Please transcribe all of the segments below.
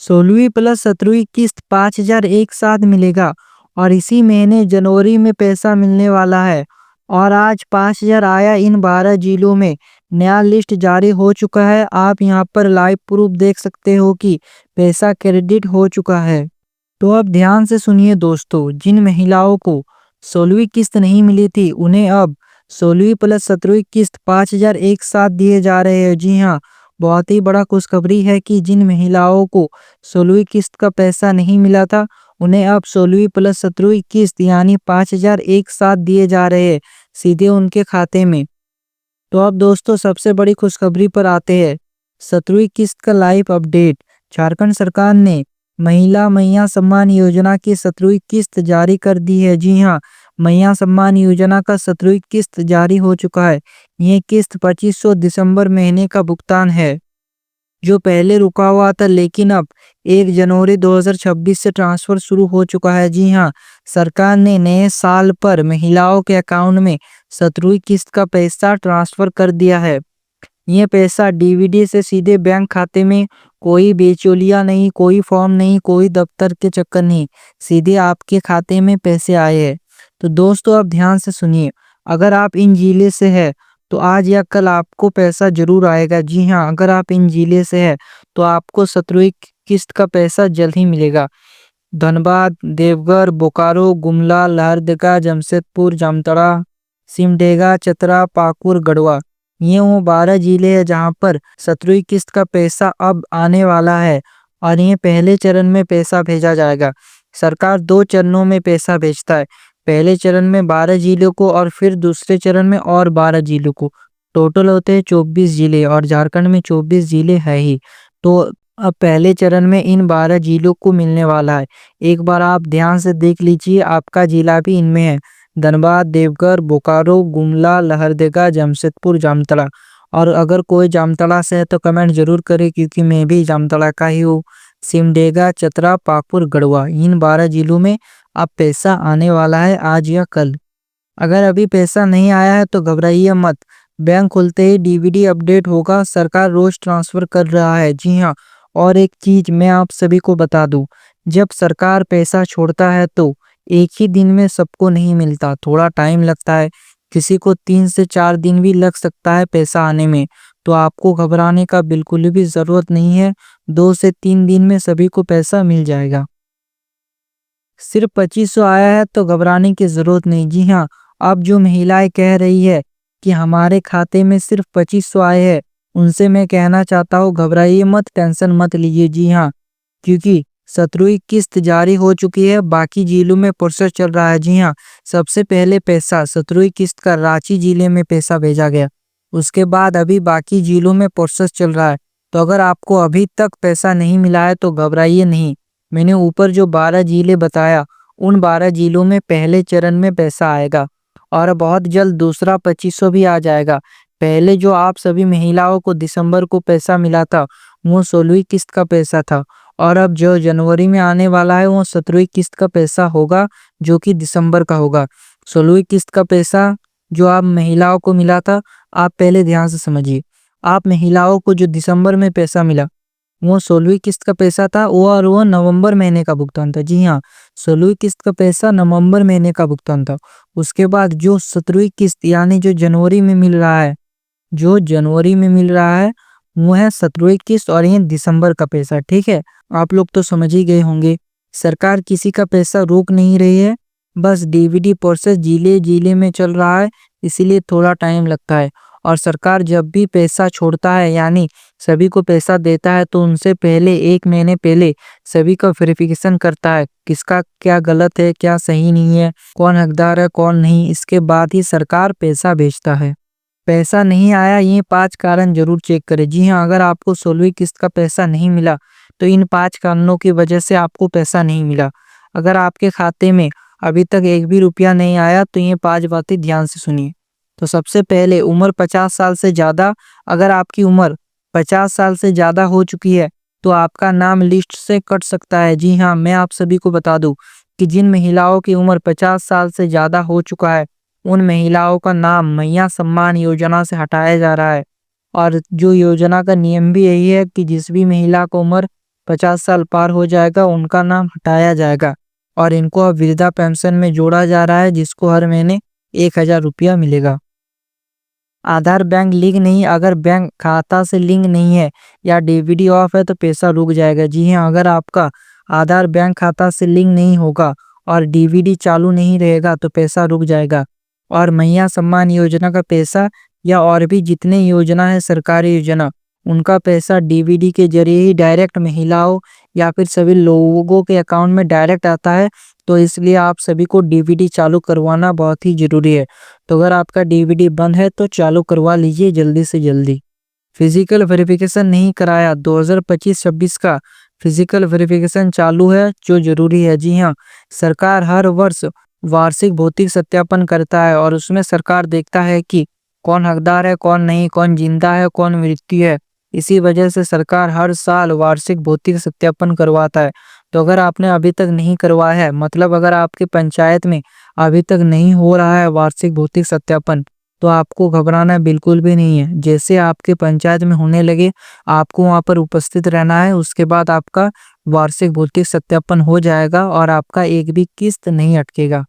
16वीं plus 17वीं किस्त 5,000 एक साथ मिलेगा और इसी महीने जनवरी में पैसा मिलने वाला है। और आज 5,000 आया इन 12 जिलों में। नया लिस्ट जारी हो चुका है। आप यहाँ पर लाइव प्रूफ देख सकते हो कि पैसा क्रेडिट हो चुका है। तो अब ध्यान से सुनिए दोस्तों, जिन महिलाओं को 16वीं किस्त नहीं मिली थी उन्हें अब 16वीं प्लस 17वीं किस्त 5,000 एक साथ दिए जा रहे हैं। जी हाँ, बहुत ही बड़ा खुशखबरी है कि जिन महिलाओं को 16वीं किस्त का पैसा नहीं मिला था उन्हें अब 16वीं प्लस 17वीं किस्त यानी 5,000 एक साथ दिए जा रहे हैं सीधे उनके खाते में। तो अब दोस्तों सबसे बड़ी खुशखबरी पर आते हैं। 17वीं किस्त का लाइव अपडेट। झारखंड सरकार ने महिला मैया सम्मान योजना की 17वीं किस्त जारी कर दी है। जी हाँ, मैया सम्मान योजना का 17वीं किस्त जारी हो चुका है। ये किस्त 2500 दिसंबर महीने का भुगतान है, जो पहले रुका हुआ था, लेकिन अब 1 जनवरी 2026 से ट्रांसफर शुरू हो चुका है। जी हाँ, सरकार ने नए साल पर महिलाओं के अकाउंट में 17वीं किस्त का पैसा ट्रांसफर कर दिया है। ये पैसा डीबीडी से सीधे बैंक खाते में, कोई बेचौलिया नहीं, कोई फॉर्म नहीं, कोई दफ्तर के चक्कर नहीं, सीधे आपके खाते में पैसे आए हैं। तो दोस्तों अब ध्यान से सुनिए, अगर आप इन जिले से है तो आज या कल आपको पैसा जरूर आएगा। जी हाँ, अगर आप इन जिले से है तो आपको 17वीं किस्त का पैसा जल्द ही मिलेगा। धनबाद, देवघर, बोकारो, गुमला, लहरदगा, जमशेदपुर, जामताड़ा, सिमडेगा, चतरा, पाकुड़, गढ़वा, ये वो 12 जिले हैं जहां पर 17वीं किस्त का पैसा अब आने वाला है। और ये पहले चरण में पैसा भेजा जाएगा। सरकार 2 चरणों में पैसा भेजता है। पहले चरण में 12 जिलों को और फिर दूसरे चरण में और 12 जिलों को। टोटल होते हैं 24 जिले और झारखंड में 24 जिले है ही। तो अब पहले चरण में इन 12 जिलों को मिलने वाला है। एक बार आप ध्यान से देख लीजिए, आपका जिला भी इनमें है। धनबाद, देवघर, बोकारो, गुमला, लहरदगा, जमशेदपुर, जामताड़ा। और अगर कोई जामताड़ा से है तो कमेंट जरूर करें, क्योंकि मैं भी जामताड़ा का ही हूँ। सिमडेगा, चतरा, पाकुड़, गढ़वा, इन 12 जिलों में अब पैसा आने वाला है आज या कल। अगर अभी पैसा नहीं आया है तो घबराइए मत, बैंक खुलते ही डीबीडी अपडेट होगा। सरकार रोज ट्रांसफर कर रहा है। जी हाँ, और एक चीज मैं आप सभी को बता दूं, जब सरकार पैसा छोड़ता है तो एक ही दिन में सबको नहीं मिलता, थोड़ा टाइम लगता है। किसी को 3 से 4 दिन भी लग सकता है पैसा आने में। तो आपको घबराने का बिल्कुल भी जरूरत नहीं है। 2 से 3 दिन में सभी को पैसा मिल जाएगा। सिर्फ 2500 आया है तो घबराने की जरूरत नहीं। जी हाँ, अब जो महिलाएं कह रही है कि हमारे खाते में सिर्फ 2500 आए हैं, उनसे मैं कहना चाहता हूँ घबराइए मत, टेंशन मत लीजिए। जी हाँ, क्योंकि 17वीं किस्त जारी हो चुकी है, बाकी जिलों में प्रोसेस चल रहा है। जी हाँ, सबसे पहले पैसा 17वीं किस्त का रांची जिले में पैसा भेजा गया, उसके बाद अभी बाकी जिलों में प्रोसेस चल रहा है। तो अगर आपको अभी तक पैसा नहीं मिला है तो घबराइए नहीं। मैंने ऊपर जो 12 जिले बताया, उन 12 जिलों में पहले चरण में पैसा आएगा और बहुत जल्द दूसरा 2500 भी आ जाएगा। पहले जो आप सभी महिलाओं को दिसंबर को पैसा मिला था वो 16वीं किस्त का पैसा था, और अब जो जनवरी में आने वाला है वो 17वीं किस्त का पैसा होगा, जो कि दिसंबर का होगा। 16वीं किस्त का पैसा जो आप महिलाओं को मिला था, आप पहले ध्यान से समझिए, आप महिलाओं को जो दिसंबर में पैसा मिला वो 16वीं किस्त का पैसा था, और वो नवंबर महीने का भुगतान था। जी हाँ, 16वीं किस्त का पैसा नवंबर महीने का भुगतान था। उसके बाद जो 17वीं किस्त यानी जो जनवरी में मिल रहा है, जो जनवरी में मिल रहा है वो है 17वीं किस्त, और ये दिसंबर का पैसा। ठीक है, आप लोग तो समझ ही गए होंगे। सरकार किसी का पैसा रोक नहीं रही है, बस डीबीडी प्रोसेस जिले जिले में चल रहा है, इसीलिए थोड़ा टाइम लगता है। और सरकार जब भी पैसा छोड़ता है यानी सभी को पैसा देता है तो उनसे पहले 1 महीने पहले सभी का वेरिफिकेशन करता है, किसका क्या गलत है, क्या सही नहीं है, कौन हकदार है कौन नहीं। इसके बाद ही सरकार पैसा भेजता है। पैसा नहीं आया ये 5 कारण जरूर चेक करें। जी हाँ, अगर आपको 16वीं किस्त का पैसा नहीं मिला तो इन 5 कारणों की वजह से आपको पैसा नहीं मिला। अगर आपके खाते में अभी तक एक भी रुपया नहीं आया तो ये 5 बातें ध्यान से सुनिए। तो सबसे पहले, उम्र 50 साल से ज़्यादा। अगर आपकी उम्र 50 साल से ज़्यादा हो चुकी है तो आपका नाम लिस्ट से कट सकता है। जी हाँ, मैं आप सभी को बता दूं कि जिन महिलाओं की उम्र 50 साल से ज़्यादा हो चुका है उन महिलाओं का नाम मैया सम्मान योजना से हटाया जा रहा है। और जो योजना का नियम भी यही है कि जिस भी महिला को उम्र 50 साल पार हो जाएगा उनका नाम हटाया जाएगा और इनको अब वृद्धा पेंशन में जोड़ा जा रहा है, जिसको हर महीने 1000 रुपया मिलेगा। आधार बैंक लिंक नहीं, अगर बैंक खाता से लिंक नहीं है या डीवीडी ऑफ है तो पैसा रुक जाएगा। जी हाँ, अगर आपका आधार बैंक खाता से लिंक नहीं होगा और डीवीडी चालू नहीं रहेगा तो पैसा रुक जाएगा। और मैया सम्मान योजना का पैसा या और भी जितने योजना है सरकारी योजना, उनका पैसा डीवीडी के जरिए ही डायरेक्ट महिलाओं या फिर सभी लोगों के अकाउंट में डायरेक्ट आता है। तो इसलिए आप सभी को डीवीडी चालू करवाना बहुत ही जरूरी है। तो अगर आपका डीवीडी बंद है तो चालू करवा लीजिए जल्दी से जल्दी। फिजिकल वेरिफिकेशन नहीं कराया, 2025-26 का फिजिकल वेरिफिकेशन चालू है जो जरूरी है। जी हाँ, सरकार हर वर्ष वार्षिक भौतिक सत्यापन करता है और उसमें सरकार देखता है कि कौन हकदार है, कौन नहीं, कौन जिंदा है, कौन मृत्यु है। इसी वजह से सरकार हर साल वार्षिक भौतिक सत्यापन करवाता है। तो अगर आपने अभी तक नहीं करवाया है, मतलब अगर आपकी पंचायत में अभी तक नहीं हो रहा है वार्षिक भौतिक सत्यापन, तो आपको घबराना बिल्कुल भी नहीं है। जैसे आपके पंचायत में होने लगे आपको वहां पर उपस्थित रहना है, उसके बाद आपका वार्षिक भौतिक सत्यापन हो जाएगा और आपका एक भी किस्त नहीं अटकेगा।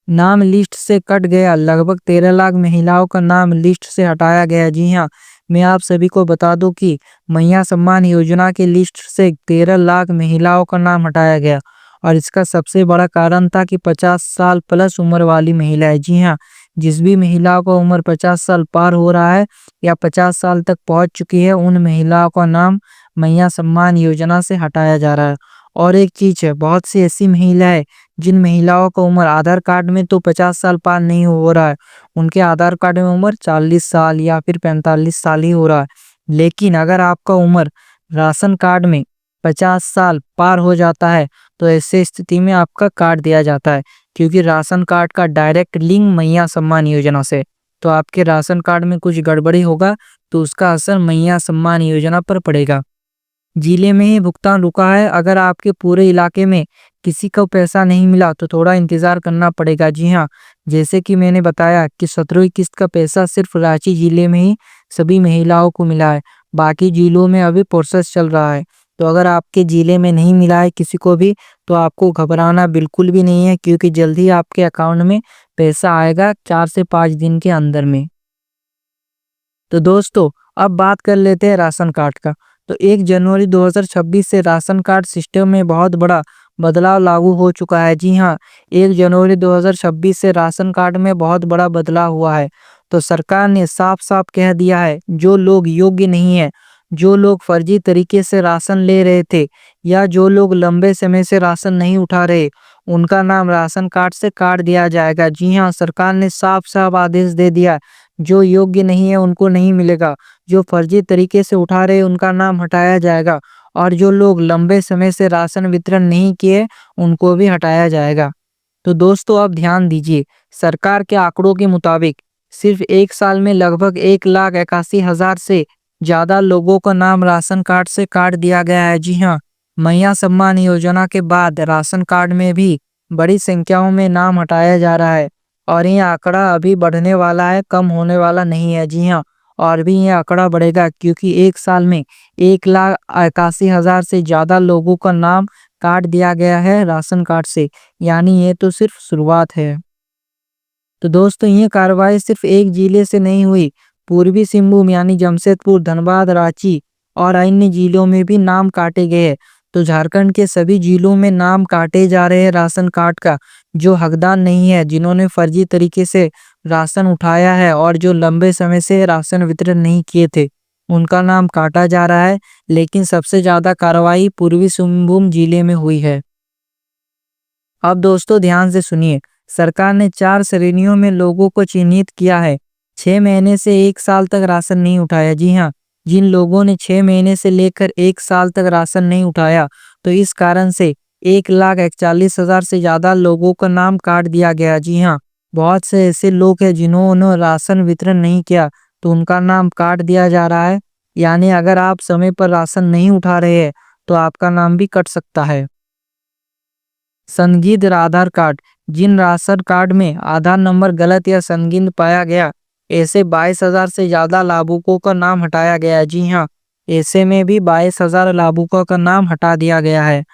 नाम लिस्ट से कट गया, लगभग 13 लाख महिलाओं का नाम लिस्ट से हटाया गया। जी हाँ, मैं आप सभी को बता दूं कि मैया सम्मान योजना की लिस्ट से 13 लाख महिलाओं का नाम हटाया गया और इसका सबसे बड़ा कारण था कि 50 साल प्लस उम्र वाली महिलाएं। जी हाँ, जिस भी महिलाओं का उम्र 50 साल पार हो रहा है या 50 साल तक पहुंच चुकी है, उन महिलाओं का नाम मैया सम्मान योजना से हटाया जा रहा है। और एक चीज है, बहुत सी ऐसी महिलाएं जिन महिलाओं का उम्र आधार कार्ड में तो 50 साल पार नहीं हो रहा है, उनके आधार कार्ड में उम्र 40 साल या फिर 45 साल ही हो रहा है। लेकिन अगर आपका उम्र राशन कार्ड में 50 साल पार हो जाता है तो ऐसे स्थिति में आपका कार्ड दिया जाता है, क्योंकि राशन कार्ड का डायरेक्ट लिंक मैया सम्मान योजना से। तो आपके राशन कार्ड में कुछ गड़बड़ी होगा तो उसका असर मैया सम्मान योजना पर पड़ेगा। जिले में ही भुगतान रुका है, अगर आपके पूरे इलाके में किसी को पैसा नहीं मिला तो थोड़ा इंतजार करना पड़ेगा। जी हाँ, जैसे कि मैंने बताया कि 17वीं किस्त का पैसा सिर्फ रांची जिले में ही सभी महिलाओं को मिला है, बाकी जिलों में अभी प्रोसेस चल रहा है। तो अगर आपके जिले में नहीं मिला है किसी को भी तो आपको घबराना बिल्कुल भी नहीं है, क्योंकि जल्दी आपके अकाउंट में पैसा आएगा 4 से 5 दिन के अंदर में। तो दोस्तों, अब बात कर लेते हैं राशन कार्ड का। तो 1 जनवरी 2026 से राशन कार्ड सिस्टम में बहुत बड़ा बदलाव लागू हो चुका है। जी हाँ, 1 जनवरी 2026 से राशन कार्ड में बहुत बड़ा बदलाव हुआ है। तो सरकार ने साफ साफ कह दिया है, जो लोग योग्य नहीं है, जो लोग फर्जी तरीके से राशन ले रहे थे या जो लोग लंबे समय से राशन नहीं उठा रहे, उनका नाम राशन कार्ड से काट दिया जाएगा। जी हाँ, सरकार ने साफ साफ आदेश दे दिया, जो योग्य नहीं है उनको नहीं मिलेगा, जो फर्जी तरीके से उठा रहे उनका नाम हटाया जाएगा और जो लोग लंबे समय से राशन वितरण नहीं किए उनको भी हटाया जाएगा। तो दोस्तों, अब ध्यान दीजिए, सरकार के आंकड़ों के मुताबिक सिर्फ 1 साल में लगभग 1,81,000 से ज्यादा लोगों का नाम राशन कार्ड से काट दिया गया है। जी हाँ, मैया सम्मान योजना के बाद राशन कार्ड में भी बड़ी संख्याओं में नाम हटाया जा रहा है और ये आंकड़ा अभी बढ़ने वाला है, कम होने वाला नहीं है। जी हाँ, और भी ये आंकड़ा बढ़ेगा, क्योंकि 1 साल में 1,81,000 से ज्यादा लोगों का नाम काट दिया गया है राशन कार्ड से, यानी ये तो सिर्फ शुरुआत है। तो दोस्तों, ये कार्रवाई सिर्फ एक जिले से नहीं हुई, पूर्वी सिंहभूम यानी जमशेदपुर, धनबाद, रांची और अन्य जिलों में भी नाम काटे गए हैं। तो झारखंड के सभी जिलों में नाम काटे जा रहे हैं राशन कार्ड का। जो हकदार नहीं है, जिन्होंने फर्जी तरीके से राशन उठाया है और जो लंबे समय से राशन वितरण नहीं किए थे, उनका नाम काटा जा रहा है। लेकिन सबसे ज्यादा कार्रवाई पूर्वी सिंहभूम जिले में हुई है। अब दोस्तों ध्यान से सुनिए, सरकार ने 4 श्रेणियों में लोगों को चिन्हित किया है। 6 महीने से 1 साल तक राशन नहीं उठाया। जी हाँ, जिन लोगों ने 6 महीने से लेकर 1 साल तक राशन नहीं उठाया, तो इस कारण से 1,41,000 से ज्यादा लोगों का नाम काट दिया गया। जी हाँ, बहुत से ऐसे लोग हैं जिन्होंने राशन वितरण नहीं किया, तो उनका नाम काट दिया जा रहा है। यानी अगर आप समय पर राशन नहीं उठा रहे हैं तो आपका नाम भी कट सकता है। संदिग्ध आधार कार्ड, जिन राशन कार्ड में आधार नंबर गलत या संदिग्ध पाया गया, ऐसे 22,000 से ज्यादा लाभुकों का नाम हटाया गया। जी हाँ, ऐसे में भी 22,000 लाभुकों का नाम हटा दिया गया है।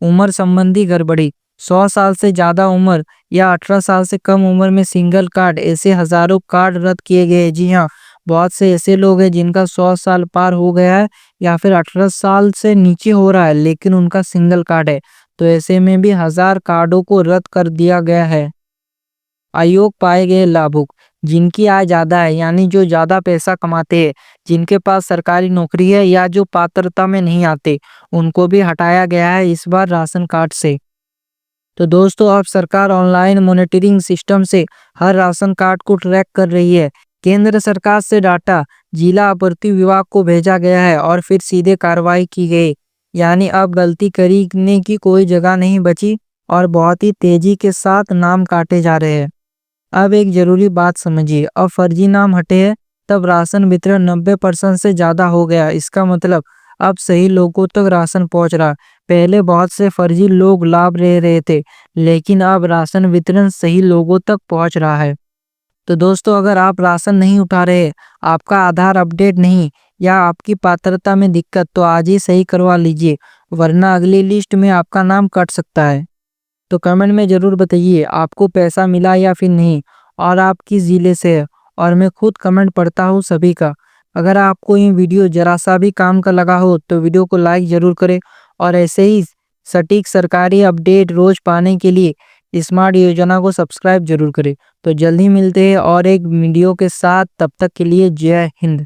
उम्र संबंधी गड़बड़ी, 100 साल से ज़्यादा उम्र या 18 साल से कम उम्र में सिंगल कार्ड, ऐसे हज़ारों कार्ड रद्द किए गए हैं। जी हाँ, बहुत से ऐसे लोग हैं जिनका 100 साल पार हो गया है या फिर 18 साल से नीचे हो रहा है लेकिन उनका सिंगल कार्ड है, तो ऐसे में भी 1000 कार्डों को रद्द कर दिया गया है। अयोग्य पाए गए लाभुक, जिनकी आय ज़्यादा है यानी जो ज़्यादा पैसा कमाते हैं, जिनके पास सरकारी नौकरी है या जो पात्रता में नहीं आते, उनको भी हटाया गया है इस बार राशन कार्ड से। तो दोस्तों, अब सरकार ऑनलाइन मॉनिटरिंग सिस्टम से हर राशन कार्ड को ट्रैक कर रही है। केंद्र सरकार से डाटा जिला आपूर्ति विभाग को भेजा गया है और फिर सीधे कार्रवाई की गई, यानी अब गलती करने की कोई जगह नहीं बची और बहुत ही तेजी के साथ नाम काटे जा रहे हैं। अब एक जरूरी बात समझिए, अब फर्जी नाम हटे हैं तब राशन वितरण 90% से ज़्यादा हो गया। इसका मतलब अब सही लोगों तक राशन पहुंच रहा। पहले बहुत से फर्जी लोग लाभ ले रहे थे, लेकिन अब राशन वितरण सही लोगों तक पहुंच रहा है। तो दोस्तों, अगर आप राशन नहीं उठा रहे, आपका आधार अपडेट नहीं या आपकी पात्रता में दिक्कत, तो आज ही सही करवा लीजिए, वरना अगली लिस्ट में आपका नाम कट सकता है। तो कमेंट में ज़रूर बताइए आपको पैसा मिला या फिर नहीं और आप किस ज़िले से है, और मैं खुद कमेंट पढ़ता हूँ सभी का। अगर आपको ये वीडियो ज़रा सा भी काम का लगा हो तो वीडियो को लाइक ज़रूर करें और ऐसे ही सटीक सरकारी अपडेट रोज़ पाने के लिए स्मार्ट योजना को सब्सक्राइब जरूर करें। तो जल्दी मिलते हैं और एक वीडियो के साथ, तब तक के लिए जय हिंद।